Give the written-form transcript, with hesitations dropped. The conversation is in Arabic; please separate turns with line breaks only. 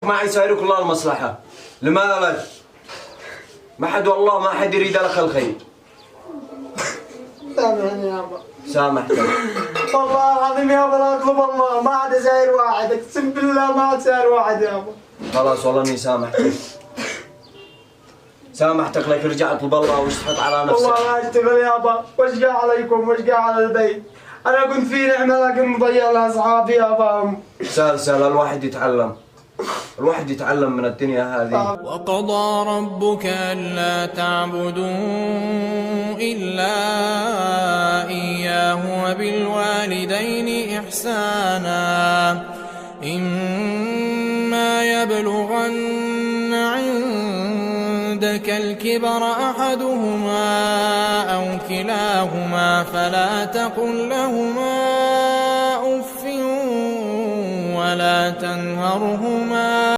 معي سايرك الله المصلحة. لماذا؟ ما حد والله ما حد يريد لك الخير.
سامحني يابا.
سامحتك.
والله العظيم يابا لا اطلب الله، ما عاد ساير واحد، اقسم بالله ما عاد ساير واحد يابا.
خلاص والله اني سامحتك. سامحتك لك رجع اطلب الله وش تحط على نفسك.
والله ما اشتغل يابا، وش قاع عليكم وش قاع على البيت. انا كنت في نعمه لكن مضيع لاصحابي يابا.
سال الواحد يتعلم. الواحد يتعلم من الدنيا هذه.
وقضى ربك ألا تعبدوا إلا إياه وبالوالدين إحسانا إما يبلغن عندك الكبر أحدهما أو كلاهما فلا تقل لهما أف ولا تنهرهما